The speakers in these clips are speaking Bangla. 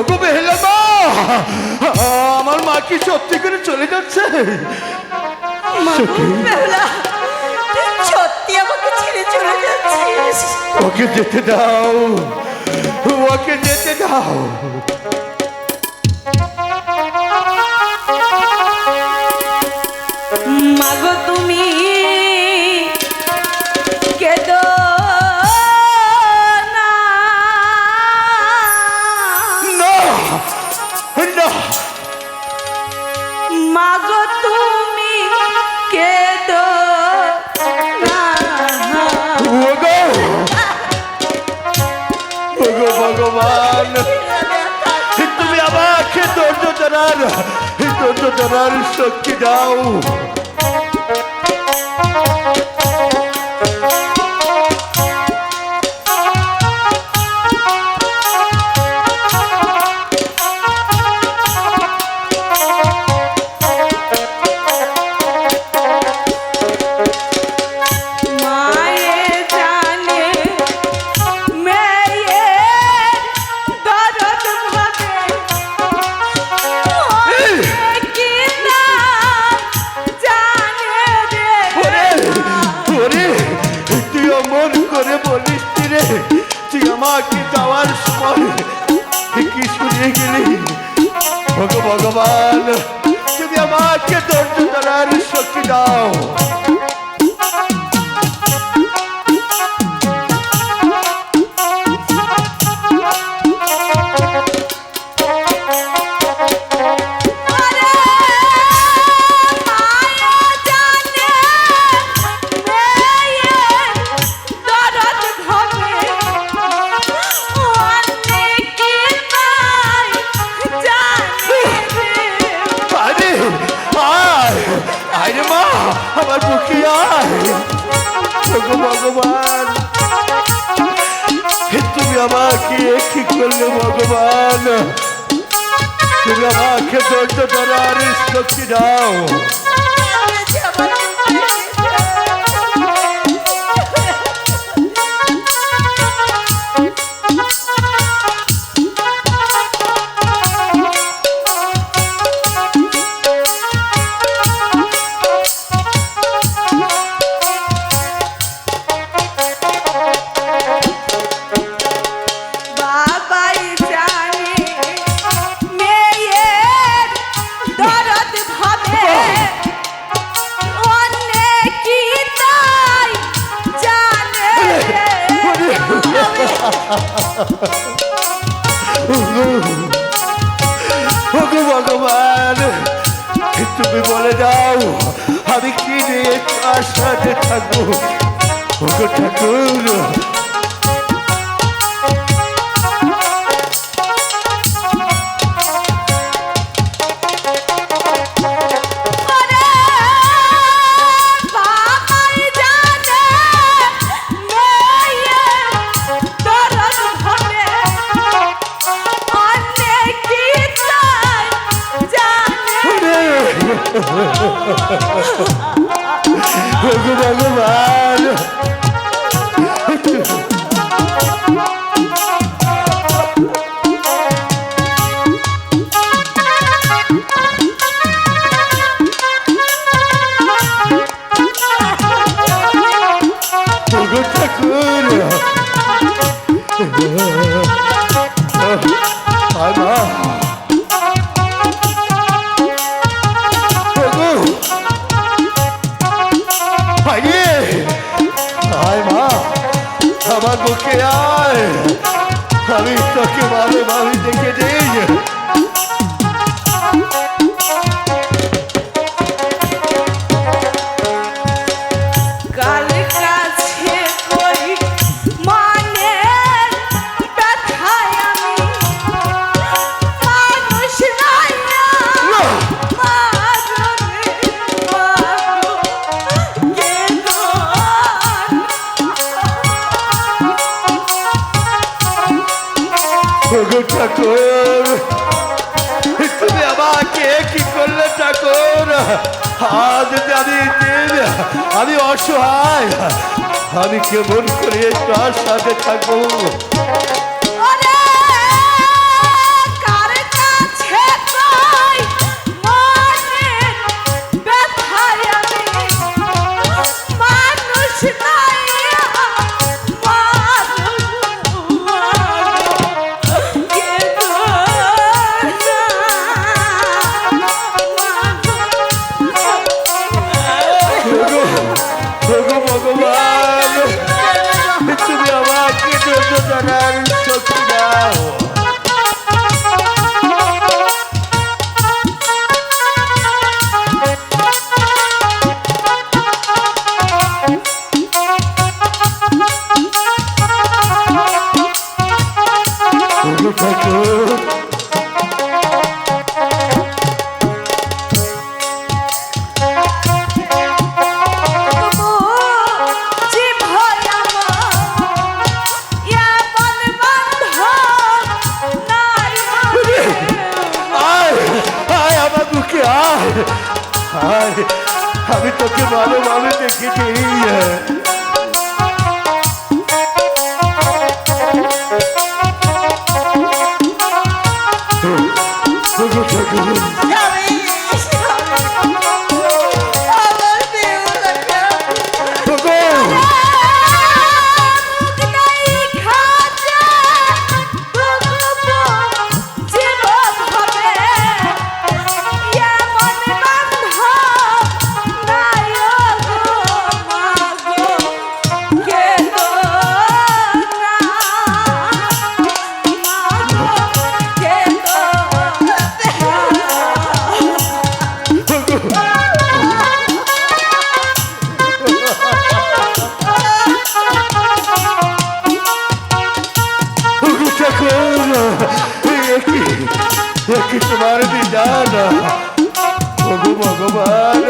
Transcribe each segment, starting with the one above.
ওগো বেহুলা মা, আমার মা কি সত্যি করে চলে যাচ্ছে? বেহুলা, তুই সত্যি আমাকে ছেড়ে চলে যাচ্ছিস? ওকে যেতে দাও, ওকে যেতে দাও। মাগো তুমি কেঁদো না, না না, মাগো তুমি কেঁদো না। ওগো ওগো ভগবান, তুমি আমাকে ধৈর্য ধরার শক্তি দাও। মায়ে জানে মেয়ের দরদ ভাবে, কি না জানে রে। ওরে ওরে, তুই অমন করে বলিস রে, তুই আমাকে যাওয়ার সময় কি শুনিয়ে গেলি? ওগো ভগবান, তুমি আমাকে ধৈর্য ধরার শক্তি দাও। আরে মায়া জানে মেয়ের দরদ ভাবে, অনেক কি নাই জানে রে। আরে আয় আয় রে মা, আমার বুকে আয়। ওগো ভগবান, তুমি আমাকে কি করলে ভগবান? তুমি আমাকে ধৈর্য ধরার শক্তি দাও। বাবাই জানে মেয়ের দরদ ভাবে, অনেক কি তাই জানে রে। ওগো ভগবান, তুমি বলে দাও আমি কি নিয়ে কার সাথে থাকবো? ওগো ঠাকুর, ওরে বাবাই জানে মেয়ের দরদ ভাবে, অনেক কি তাই জানে রে। ওগো ভগবান, ওগো ঠাকুর, আয় মা, ওগো আয়, আয় মা, আমার বুকে আয়, আমি তোকে ভালো ভাবে দেখে দিই। কাল কাছে কই মানে ব্যথায় আমি মানুষ নাই না, মাগরে মাগো কেঁদো ওগো ঠাকুর, তুমি আমাকে কি করলে ঠাকুর? আজ আমি অসহায়, আমি কেমন করে কার সাথে থাকবো? ওরে বাঁচানোর শক্তি দাও। ঠাকুর আমি তোকে ভালোভাবে দেখেছি। তোমার বিধান ভগবান।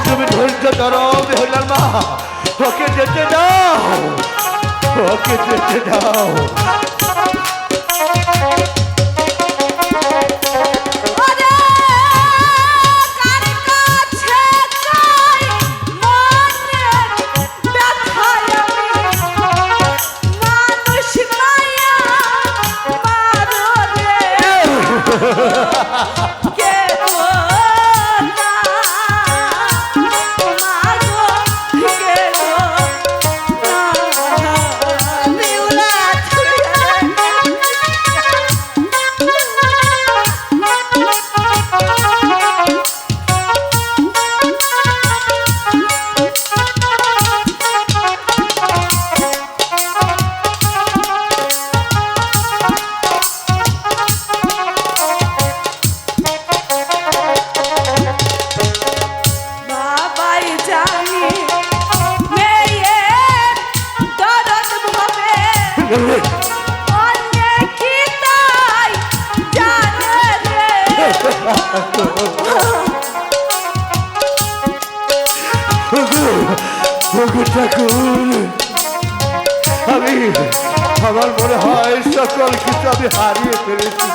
তুমি ধৈর্য ধরো বেহুলার মা, ওকে যেতে দাও, ওকে যেতে দাও। ঠাকুর আমি আমার মনে হয় সকল কিছু আমি হারিয়ে ফেলেছি।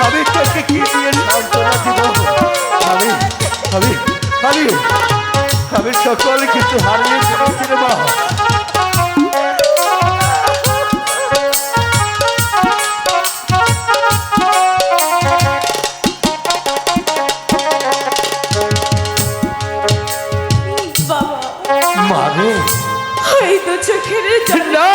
আমি তোকে কি দিয়ে সান্ত্বনা দিব? আমি সকল কিছু হারিয়ে ফেলেছি রে মা। বাবা, মানে এই তো চোখের জল। না